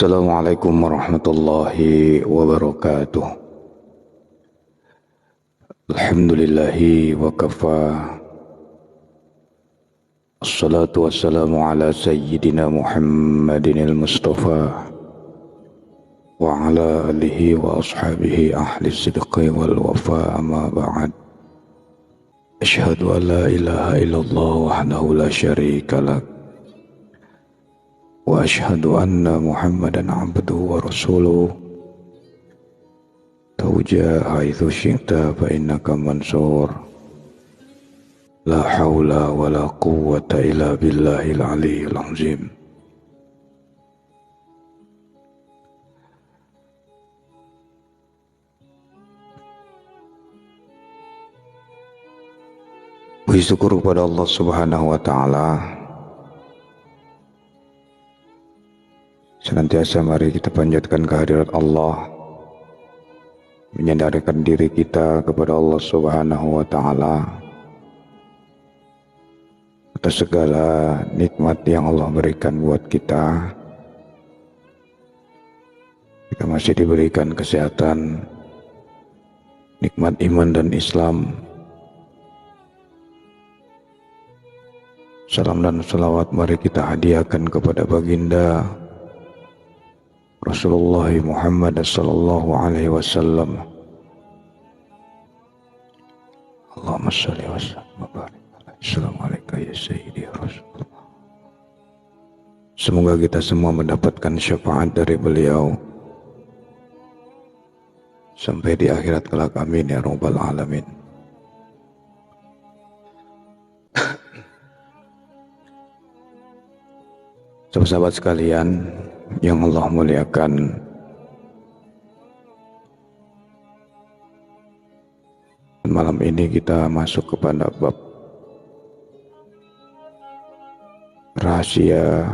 Assalamualaikum warahmatullahi wabarakatuh. Alhamdulillahi wa kafa. Assalatu wassalamu ala sayyidina Muhammadin al-Mustafa wa ala alihi wa ashabihi ahli sidqi wal wafa, amma ba'd. Asyhadu an la ilaha illallah wahdahu la syarika lah wa asyhadu anna Muhammadan abduhu wa rasuluh. Tauja haitsu syi'ta fa innaka mansur. La haula wa la quwwata illa billahil aliyyil azim. Puji syukur kepada Allah Subhanahu wa taala. Senantiasa mari kita panjatkan kehadirat Allah, menyadarkan diri kita kepada Allah Subhanahu wa taala atas segala nikmat yang Allah berikan buat kita. Kita masih diberikan kesehatan, nikmat iman dan Islam. Salam dan salawat mari kita hadiahkan kepada baginda Rasulullah Muhammad sallallahu alaihi wasallam. Allahumma shalli wa sallim wa barik alaihi. Assalamualaikum ya sayyidi ya Rasulullah. Semoga kita semua mendapatkan syafaat dari beliau sampai di akhirat kelak, amin ya rabbal alamin. Sahabat sekalian yang Allah muliakan, malam ini kita masuk kepada bab rahasia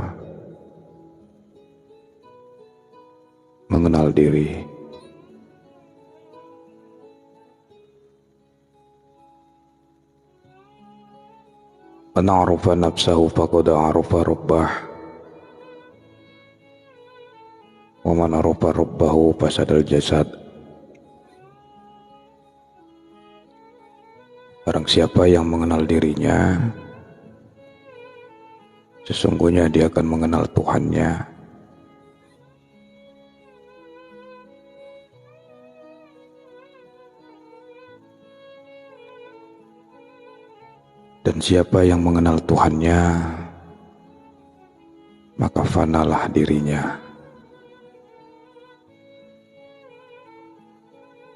mengenal diri. Man arafa nafsahu faqad arafa rabbah, wa man arafa rabbahu fasadal jasad. Barang siapa yang mengenal dirinya, sesungguhnya dia akan mengenal Tuhannya. Dan siapa yang mengenal Tuhannya, maka fanalah dirinya.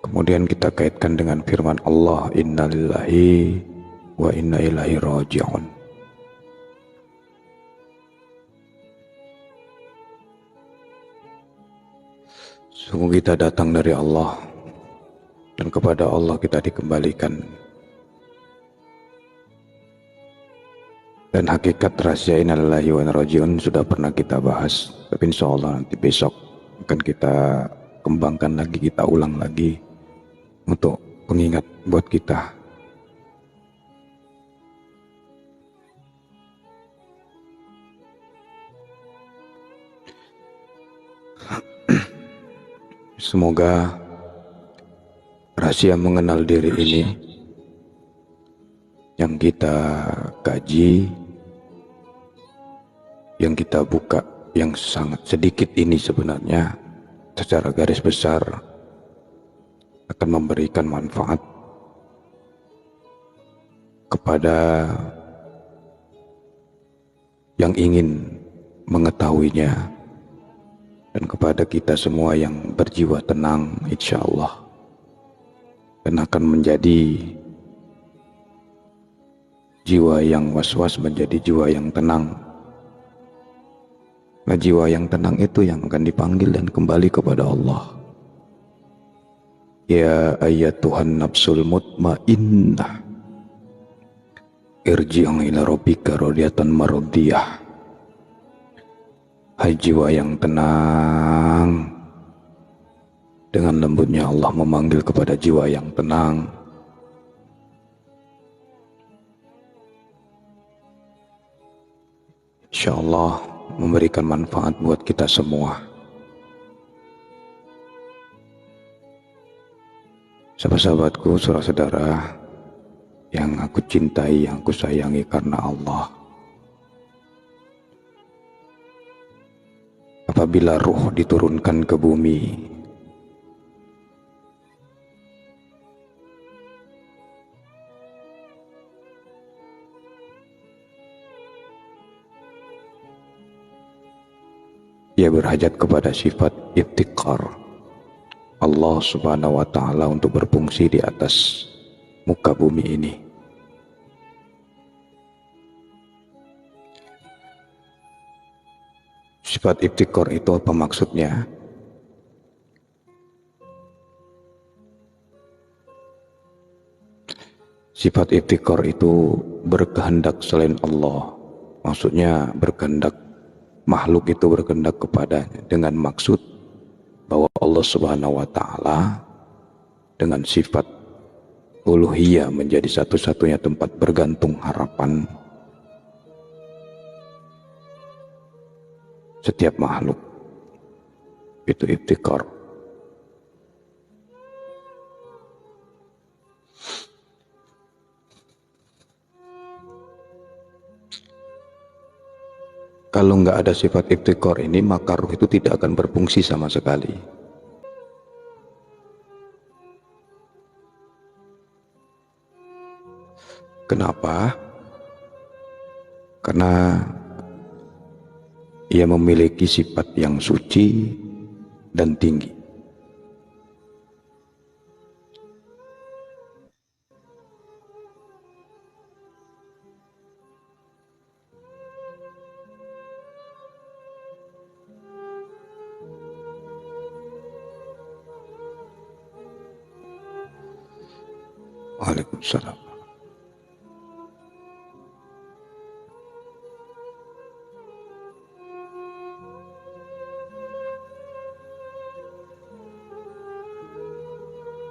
Kemudian kita kaitkan dengan firman Allah, innalillahi wa inna ilaihi raji'un. Sungguh kita datang dari Allah dan kepada Allah kita dikembalikan. Dan hakikat rahasia innalillahi wa inna raji'un sudah pernah kita bahas, tapi insyaallah nanti besok akan kita kembangkan lagi, kita ulang lagi untuk pengingat buat kita. Semoga rahasia mengenal diri ini yang kita kaji, yang kita buka, yang sangat sedikit ini sebenarnya secara garis besar akan memberikan manfaat kepada yang ingin mengetahuinya dan kepada kita semua yang berjiwa tenang insyaallah, dan akan menjadi jiwa yang was-was menjadi jiwa yang tenang. Nah, jiwa yang tenang itu yang akan dipanggil dan kembali kepada Allah. Ya ayyatuhan nafsul mutmainnah, irji'i ila rabbika radiyatan mardiyah. Hai jiwa yang tenang, dengan lembutnya Allah memanggil kepada jiwa yang tenang. Insyaallah memberikan manfaat buat kita semua. Sahabat-sahabatku, saudara-saudara yang aku cintai, yang aku sayangi karena Allah. Apabila ruh diturunkan ke bumi, ia berhajat kepada sifat iftikar Allah Subhanahu wa Ta'ala untuk berfungsi di atas muka bumi ini. Sifat iftikar itu apa maksudnya? Sifat iftikar itu berkehendak selain Allah. Maksudnya berkehendak, makhluk itu berkehendak kepadanya dengan maksud bahwa Allah Subhanahu wa Ta'ala dengan sifat uluhiyah menjadi satu-satunya tempat bergantung harapan setiap makhluk. Itu iftikar. Kalau nggak ada sifat iftikar ini, maka ruh itu tidak akan berfungsi sama sekali. Kenapa? Karena ia memiliki sifat yang suci dan tinggi. Waalaikumsalam.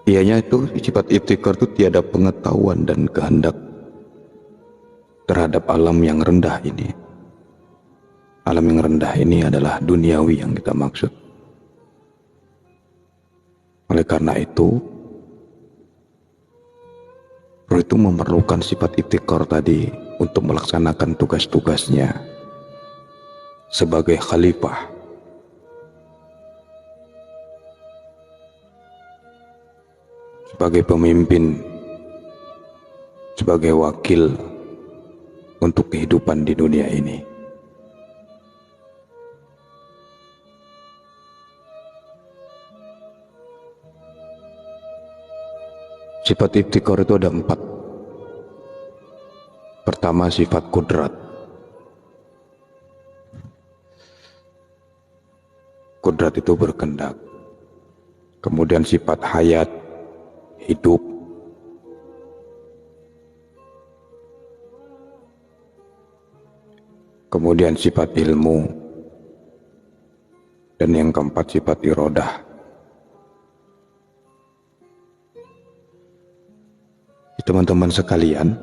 Ianya itu sifat iftikar itu tiada pengetahuan dan kehendak terhadap alam yang rendah ini. Alam yang rendah ini adalah duniawi yang kita maksud. Oleh karena itu, ruh itu memerlukan sifat iftikar tadi untuk melaksanakan tugas-tugasnya sebagai khalifah. Sebagai pemimpin, sebagai wakil untuk kehidupan di dunia ini. Sifat iftikar itu ada 4. Pertama, sifat kudrat. Kudrat itu berkehendak. Kemudian sifat hayat, hidup. Kemudian sifat ilmu. Dan yang keempat, sifat iradah. Teman-teman sekalian,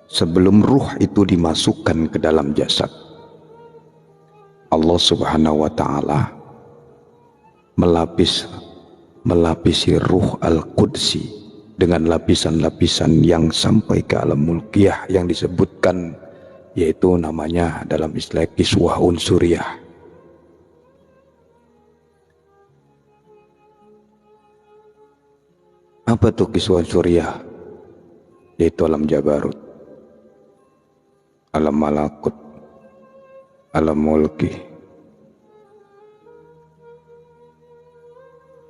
sebelum ruh itu dimasukkan ke dalam jasad, Allah Subhanahu wa Ta'ala melapisi ruh Al-Qudsi dengan lapisan-lapisan yang sampai ke alam mulkiyah yang disebutkan, yaitu namanya dalam istilah kiswah unsuriyah. Apa tuh kiswah unsuriyah? Yaitu alam jabarut, alam malakut, alam mulki.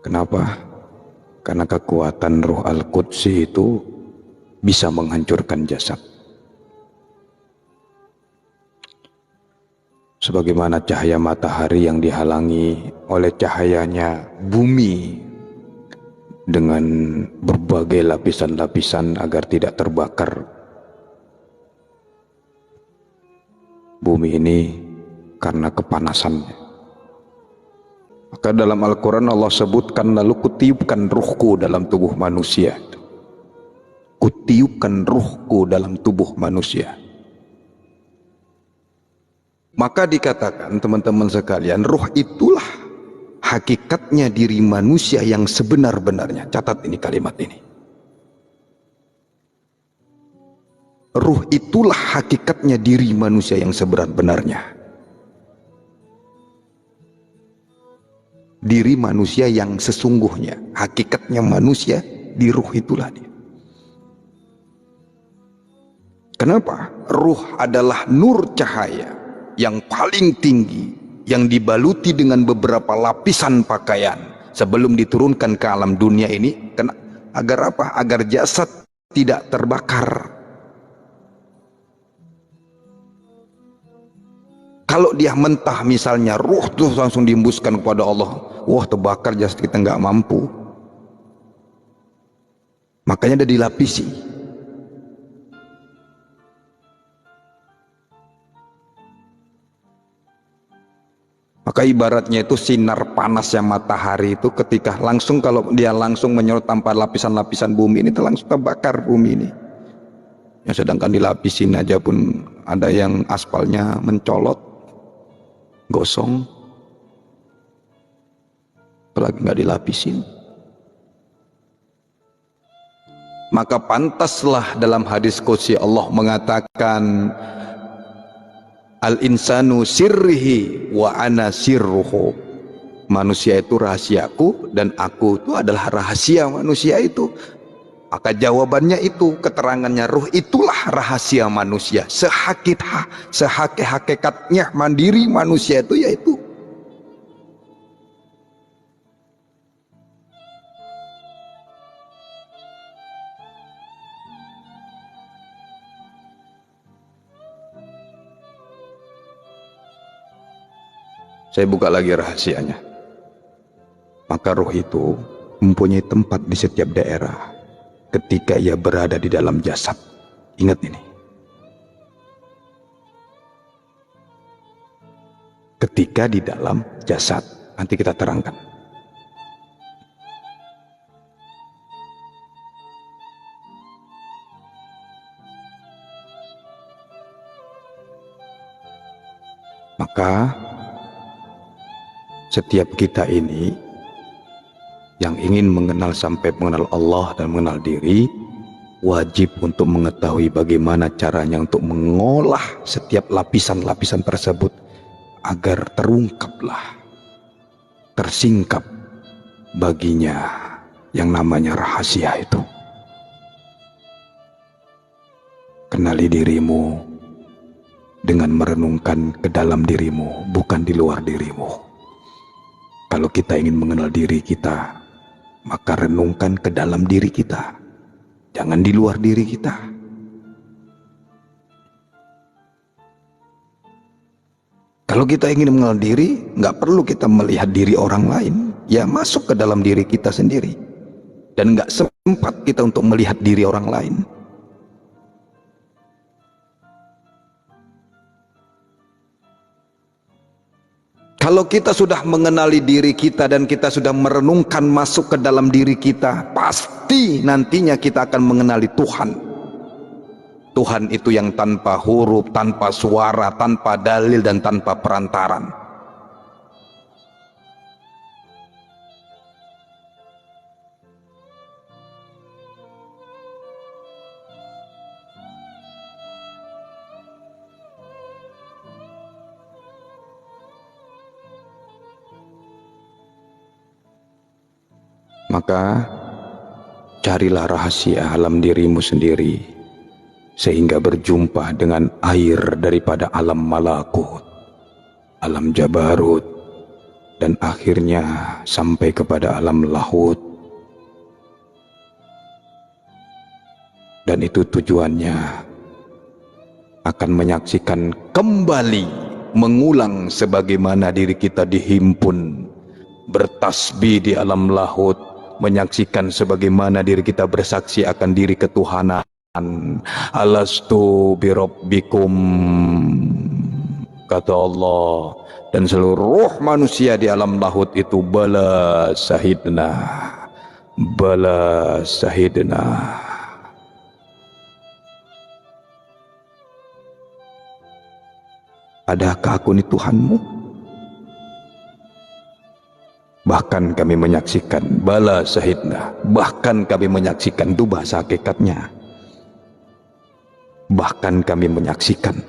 Kenapa? Karena kekuatan ruh Al-Qudsi itu bisa menghancurkan jasad. Sebagaimana cahaya matahari yang dihalangi oleh cahayanya bumi dengan berbagai lapisan-lapisan agar tidak terbakar. Bumi ini karena kepanasannya. Maka dalam Al-Quran Allah sebutkan, lalu kutiupkan ruhku dalam tubuh manusia. Kutiupkan ruhku dalam tubuh manusia. Maka dikatakan teman-teman sekalian, ruh itulah hakikatnya diri manusia yang sebenar-benarnya. Catat ini kalimat ini. Ruh itulah hakikatnya diri manusia yang sebenar-benarnya. Diri manusia yang sesungguhnya, hakikatnya manusia di ruh itulah dia. Kenapa? Ruh adalah nur cahaya yang paling tinggi, yang dibaluti dengan beberapa lapisan pakaian sebelum diturunkan ke alam dunia ini. Agar apa? Agar jasad tidak terbakar. Kalau dia mentah misalnya, ruh tuh langsung diembuskan kepada Allah, wah terbakar jasad kita, nggak mampu. Makanya ada dilapisi. Maka ibaratnya itu sinar panasnya matahari itu ketika langsung, kalau dia langsung menyorot tanpa lapisan-lapisan bumi ini, itu langsung terbakar bumi ini. Ya, sedangkan dilapisin aja pun ada yang aspalnya mencolot, gosong, apalagi nggak dilapisin. Maka pantaslah dalam hadis qudsi Allah mengatakan, al-insanu sirrihi wa ana sirruhu. Manusia itu rahasiaku dan aku itu adalah rahasia manusia itu. Maka jawabannya itu, keterangannya, ruh itulah rahasia manusia. Sehakikatnya mandiri manusia itu yaitu. Saya buka lagi rahasianya. Maka ruh itu mempunyai tempat di setiap daerah ketika ia berada di dalam jasad. Ingat ini. Ketika di dalam jasad, nanti kita terangkan. Maka setiap kita ini yang ingin mengenal sampai mengenal Allah dan mengenal diri, wajib untuk mengetahui bagaimana caranya untuk mengolah setiap lapisan-lapisan tersebut agar terungkaplah, tersingkap baginya yang namanya rahasia itu. Kenali dirimu dengan merenungkan ke dalam dirimu, bukan di luar dirimu. Kalau kita ingin mengenal diri kita, maka renungkan ke dalam diri kita, jangan di luar diri kita. Kalau kita ingin mengenal diri, nggak perlu kita melihat diri orang lain, ya masuk ke dalam diri kita sendiri. Dan nggak sempat kita untuk melihat diri orang lain. Kalau kita sudah mengenali diri kita dan kita sudah merenungkan masuk ke dalam diri kita, pasti nantinya kita akan mengenali Tuhan. Tuhan itu yang tanpa huruf, tanpa suara, tanpa dalil, dan tanpa perantaran. Maka carilah rahasia alam dirimu sendiri, sehingga berjumpa dengan air daripada alam malakut, alam jabarut, dan akhirnya sampai kepada alam lahut. Dan itu tujuannya akan menyaksikan kembali, mengulang sebagaimana diri kita dihimpun bertasbih di alam lahut, menyaksikan sebagaimana diri kita bersaksi akan diri ketuhanan. Alastu birabbikum, kata Allah, dan seluruh manusia di alam lahut itu bala syahidna, bala syahidna. Adakah aku ini Tuhanmu? Bahkan kami menyaksikan, bala syahidna, bahkan kami menyaksikan, itu bahasa hakikatnya. Bahkan kami menyaksikan.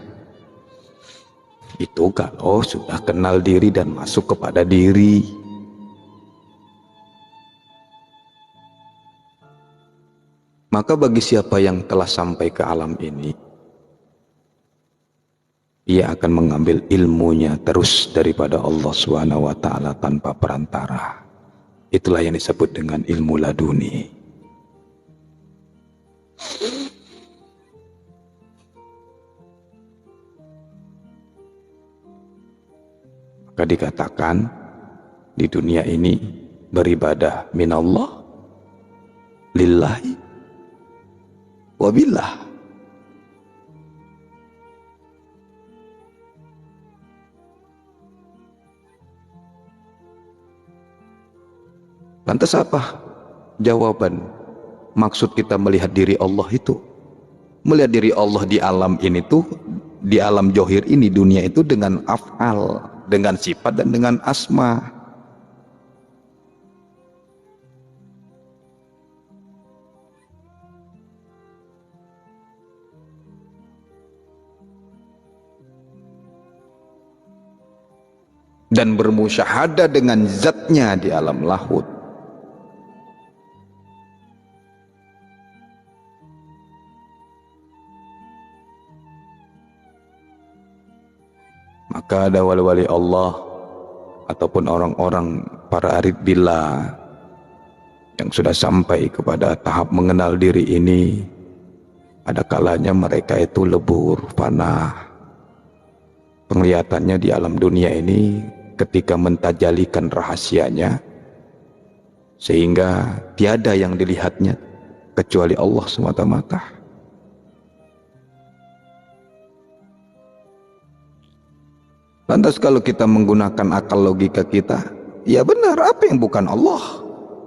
Itu kalau sudah kenal diri dan masuk kepada diri. Maka bagi siapa yang telah sampai ke alam ini, ia akan mengambil ilmunya terus daripada Allah Subhanahu wa Ta'ala tanpa perantara. Itulah yang disebut dengan ilmu laduni. Maka dikatakan di dunia ini beribadah minallah, lillahi, wabillah. Lantas apa jawaban maksud kita melihat diri Allah itu? Melihat diri Allah di alam ini tuh, di alam johir ini, dunia itu dengan af'al, dengan sifat dan dengan asma. Dan bermusyahadah dengan zatnya di alam lahut. Maka ada wali-wali Allah ataupun orang-orang para arif billah yang sudah sampai kepada tahap mengenal diri ini, ada kalanya mereka itu lebur, fana. Penglihatannya di alam dunia ini ketika mentajalikan rahasianya, sehingga tiada yang dilihatnya kecuali Allah semata-mata. Lantas kalau kita menggunakan akal logika kita, ya benar, apa yang bukan Allah?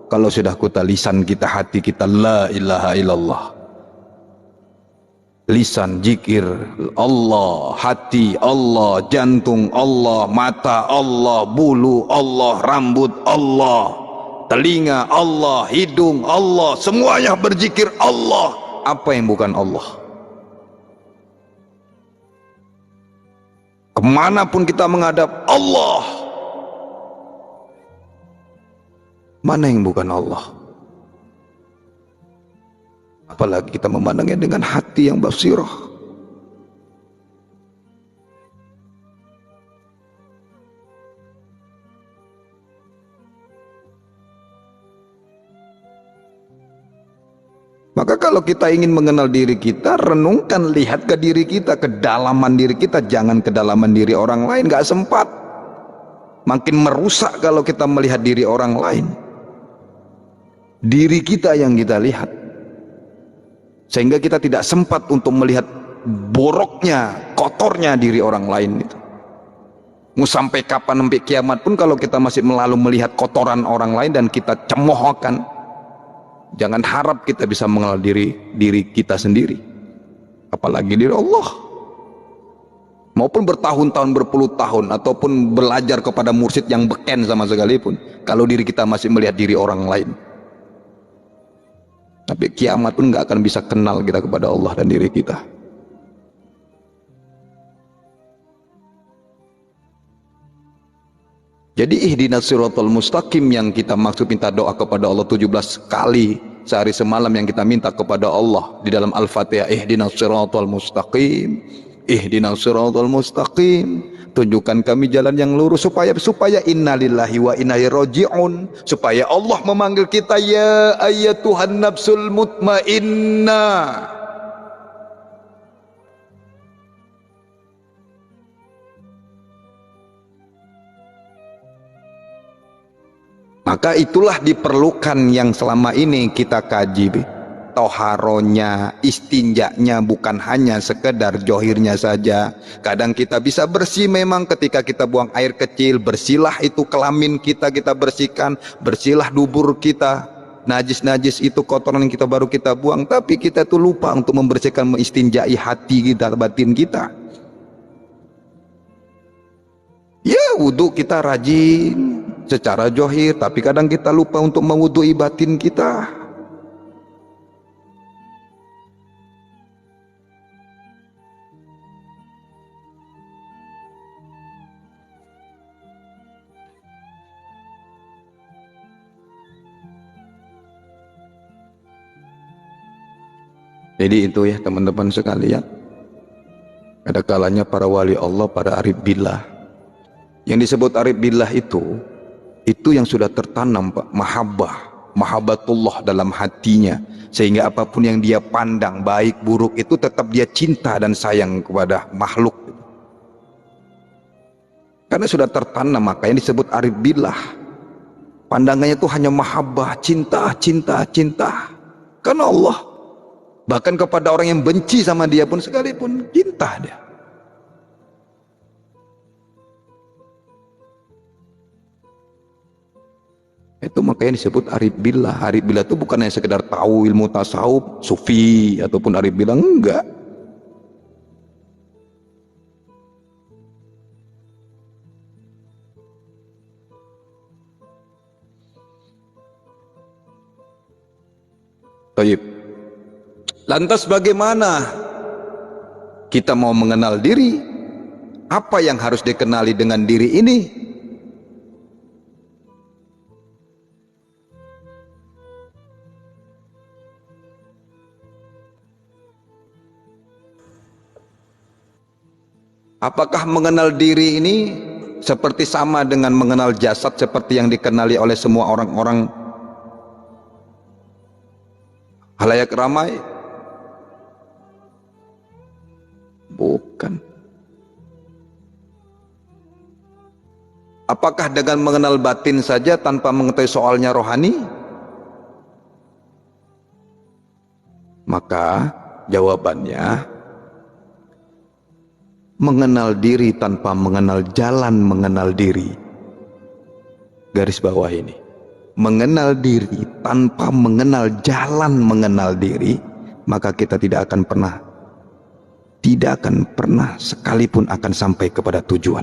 Kalau sudah kuta lisan kita, hati kita, la ilaha illallah. Lisan, zikir, Allah, hati, Allah, jantung, Allah, mata, Allah, bulu, Allah, rambut, Allah, telinga, Allah, hidung, Allah, semuanya berzikir Allah. Apa yang bukan Allah? Kemanapun kita menghadap Allah, mana yang bukan Allah? Apalagi kita memandangnya dengan hati yang basirah. Maka kalau kita ingin mengenal diri kita, renungkan, lihat ke diri kita, kedalaman diri kita, jangan kedalaman diri orang lain, gak sempat. Makin merusak kalau kita melihat diri orang lain. Diri kita yang kita lihat. Sehingga kita tidak sempat untuk melihat boroknya, kotornya diri orang lain itu. Mau sampai kapan, sampai kiamat pun kalau kita masih melihat kotoran orang lain dan kita cemoohkan, jangan harap kita bisa mengenal diri kita sendiri, apalagi diri Allah. Maupun bertahun-tahun, berpuluh tahun, ataupun belajar kepada mursyid yang beken sama sekalipun, kalau diri kita masih melihat diri orang lain, tapi kiamat pun nggak akan bisa kenal kita kepada Allah dan diri kita. Jadi ihdinas siratal mustaqim yang kita maksud minta doa kepada Allah 17 kali sehari semalam yang kita minta kepada Allah di dalam Al-Fatihah, ihdinas siratal mustaqim, ihdinas siratal mustaqim, tunjukkan kami jalan yang lurus, supaya innalillahi wa inna ilaihi raji'un, supaya Allah memanggil kita, ya ayyatuhan nafsul mutmainnah. Maka itulah diperlukan yang selama ini kita kaji, toharonya, istinjaknya, bukan hanya sekedar johirnya saja. Kadang kita bisa bersih memang ketika kita buang air kecil, bersihlah itu kelamin kita, kita bersihkan, bersihlah dubur kita, najis-najis itu kotoran yang kita baru kita buang. Tapi kita tuh lupa untuk membersihkan, mengistinjai hati kita, batin kita. Ya wudhu kita rajin, secara zahir, tapi kadang kita lupa untuk mewudui batin kita. Jadi itu ya teman-teman sekalian, ada kalanya para wali Allah, para arif billah, yang disebut arif billah itu yang sudah tertanam Pak, mahabbatullah dalam hatinya, sehingga apapun yang dia pandang baik buruk itu tetap dia cinta dan sayang kepada makhluk, karena sudah tertanam. Maka yang disebut arif billah, pandangannya itu hanya mahabbah, cinta karena Allah. Bahkan kepada orang yang benci sama dia pun sekalipun cinta dia. Itu makanya disebut arif billah. Arif billah itu bukan hanya sekedar tahu ilmu tasawuf, sufi ataupun arif billah, enggak. Baik. Lantas bagaimana kita mau mengenal diri? Apa yang harus dikenali dengan diri ini? Apakah mengenal diri ini seperti sama dengan mengenal jasad seperti yang dikenali oleh semua orang-orang halayak ramai? Bukan. Apakah dengan mengenal batin saja tanpa mengetahui soalnya rohani? Maka jawabannya, mengenal diri tanpa mengenal jalan mengenal diri. Garis bawah ini, mengenal diri tanpa mengenal jalan mengenal diri, maka kita tidak akan pernah sekalipun akan sampai kepada tujuan.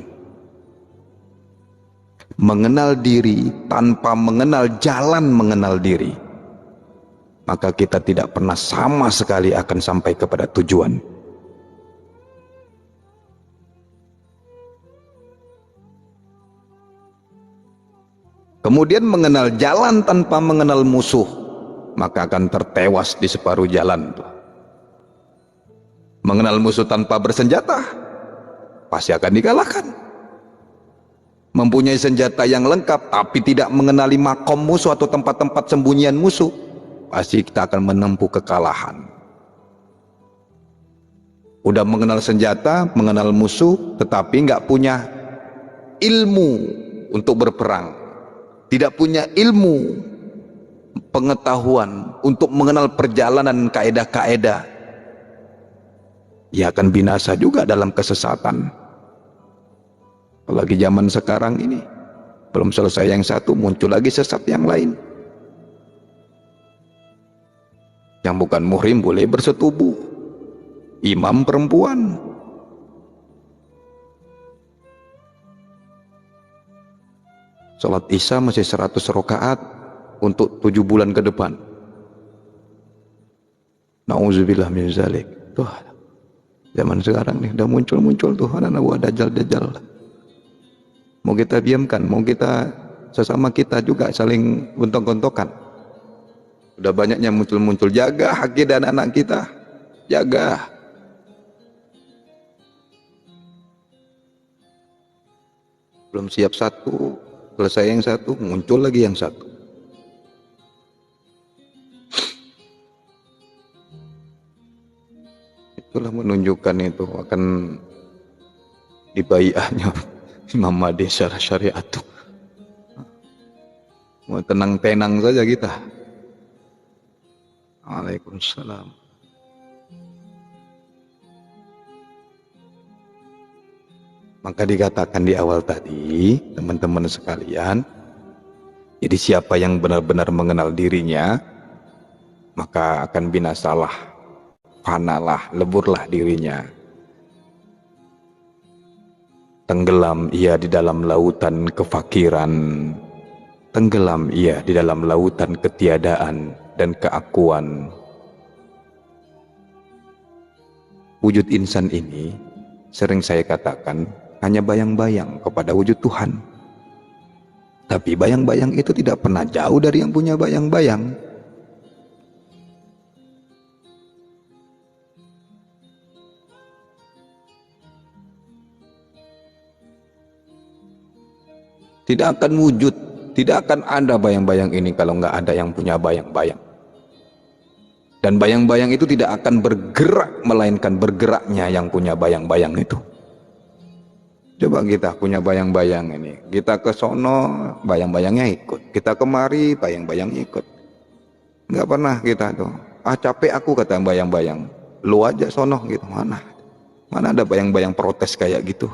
Mengenal diri tanpa mengenal jalan mengenal diri, maka kita tidak pernah sama sekali akan sampai kepada tujuan. Kemudian mengenal jalan tanpa mengenal musuh, maka akan tertewas di separuh jalan. Mengenal musuh tanpa bersenjata, pasti akan dikalahkan. Mempunyai senjata yang lengkap tapi tidak mengenali makom musuh atau tempat-tempat sembunyian musuh, pasti kita akan menempuh kekalahan. Udah mengenal senjata, mengenal musuh, tetapi nggak punya ilmu untuk berperang, tidak punya ilmu pengetahuan untuk mengenal perjalanan kaedah-kaedah, ia akan binasa juga dalam kesesatan. Apalagi zaman sekarang ini, belum selesai yang satu, muncul lagi sesat yang lain. Yang bukan muhrim boleh bersetubuh, imam perempuan. Salat Isya masih 100 rakaat untuk 7 bulan ke depan. Nauzubillah min zalik. Tuh, zaman sekarang nih udah muncul tuh anak buah dajjal. Mau kita diamkan, mau kita sesama kita juga saling gontok-gontokan. Udah banyaknya muncul, jaga hak dan anak kita, jaga. Belum siap satu, selesai yang satu, muncul lagi yang satu. Itulah menunjukkan itu akan dibaiahnya Imam Mahdi secara syariat tuh. Mau tenang-tenang saja kita. Waalaikumsalam. Maka dikatakan di awal tadi, teman-teman sekalian, jadi siapa yang benar-benar mengenal dirinya, maka akan binasalah, fanalah, leburlah dirinya. Tenggelam ia di dalam lautan kefakiran, tenggelam ia di dalam lautan ketiadaan dan keakuan. Wujud insan ini sering saya katakan hanya bayang-bayang kepada wujud Tuhan. Tapi bayang-bayang itu tidak pernah jauh dari yang punya bayang-bayang. Tidak akan wujud, tidak akan ada bayang-bayang ini kalau nggak ada yang punya bayang-bayang. Dan bayang-bayang itu tidak akan bergerak, melainkan bergeraknya yang punya bayang-bayang itu. Coba kita punya bayang-bayang ini, kita ke sono, bayang-bayangnya ikut. Kita kemari, bayang-bayangnya ikut. Nggak pernah kita tuh, capek aku kata bayang-bayang. Lu aja sono gitu, mana ada bayang-bayang protes kayak gitu.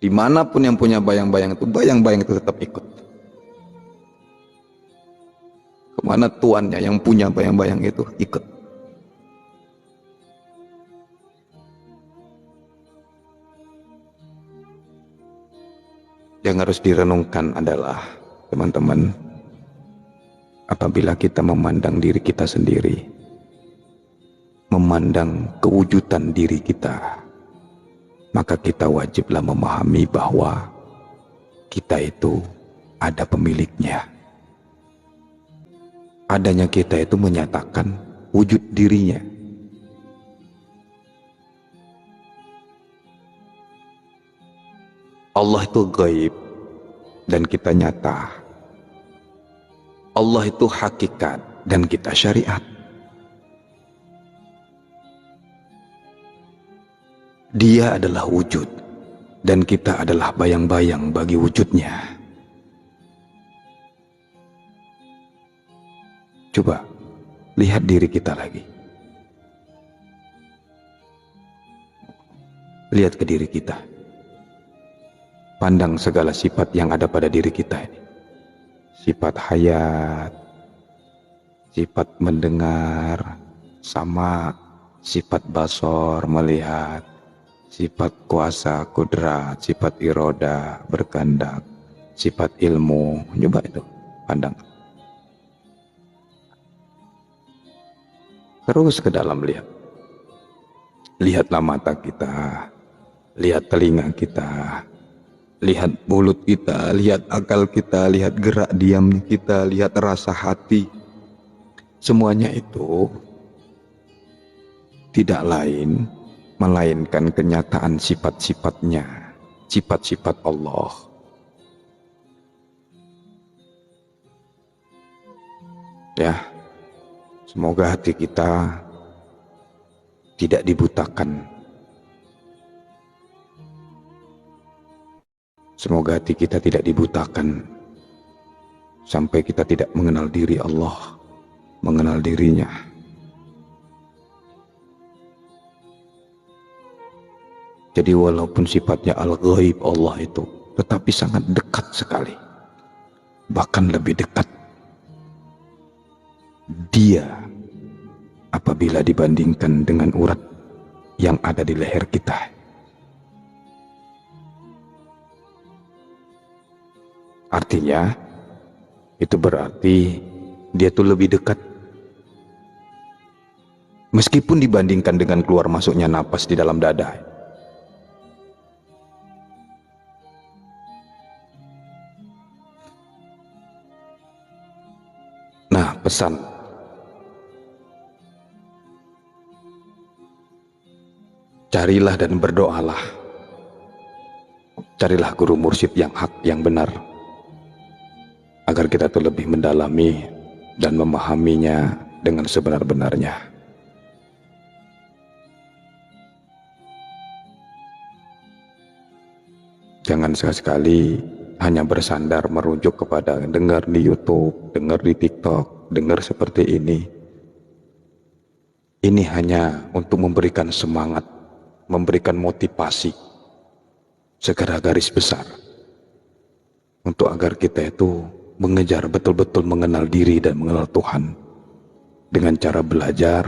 Dimanapun yang punya bayang-bayang itu tetap ikut. Kemana tuannya yang punya bayang-bayang itu ikut. Yang harus direnungkan adalah, teman-teman, apabila kita memandang diri kita sendiri, memandang kewujudan diri kita, maka kita wajiblah memahami bahwa kita itu ada pemiliknya. Adanya kita itu menyatakan wujud dirinya. Allah itu gaib dan kita nyata. Allah itu hakikat dan kita syariat. Dia adalah wujud dan kita adalah bayang-bayang bagi wujudnya. Coba lihat diri kita lagi. Lihat ke diri kita. Pandang segala sifat yang ada pada diri kita ini. Sifat hayat, sifat mendengar, sama sifat basor, melihat, sifat kuasa, kudrat, sifat iroda, berkehendak, sifat ilmu. Coba itu, pandang. Terus ke dalam lihat. Lihatlah mata kita, lihat telinga kita, lihat mulut kita, lihat akal kita, lihat gerak diam kita, lihat rasa hati. Semuanya itu tidak lain melainkan kenyataan sifat-sifatnya, sifat-sifat Allah. Ya, semoga hati kita tidak dibutakan. Semoga hati kita tidak dibutakan sampai kita tidak mengenal diri Allah, mengenal dirinya. Jadi walaupun sifatnya al-ghaib Allah itu, tetapi sangat dekat sekali. Bahkan lebih dekat Dia apabila dibandingkan dengan urat yang ada di leher kita. Artinya, itu berarti Dia tuh lebih dekat. Meskipun dibandingkan dengan keluar masuknya napas di dalam dada. Nah, pesan. Carilah dan berdoalah. Carilah guru mursyid yang hak, yang benar. Agar kita tuh lebih mendalami dan memahaminya dengan sebenar-benarnya. Jangan sekali-sekali hanya bersandar merujuk kepada dengar di YouTube, dengar di TikTok, dengar seperti ini. Ini hanya untuk memberikan semangat, memberikan motivasi secara garis besar untuk agar kita itu mengejar betul-betul mengenal diri dan mengenal Tuhan dengan cara belajar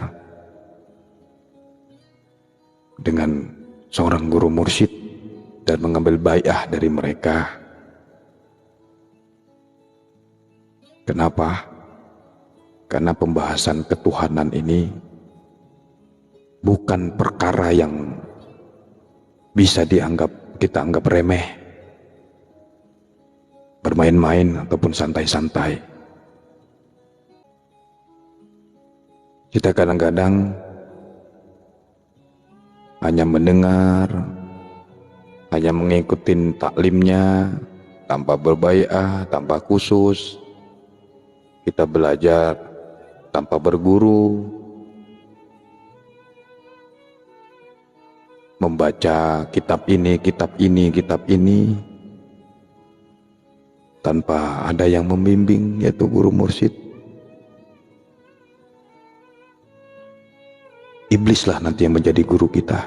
dengan seorang guru mursyid dan mengambil bai'ah dari mereka Kenapa? Karena pembahasan ketuhanan ini bukan perkara yang bisa kita anggap remeh, bermain-main ataupun santai-santai. Kita kadang-kadang hanya mendengar, hanya mengikuti taklimnya tanpa berbaiah, tanpa khusus. Kita belajar tanpa berguru, membaca kitab ini tanpa ada yang membimbing, yaitu guru mursyid. Iblislah nanti yang menjadi guru kita.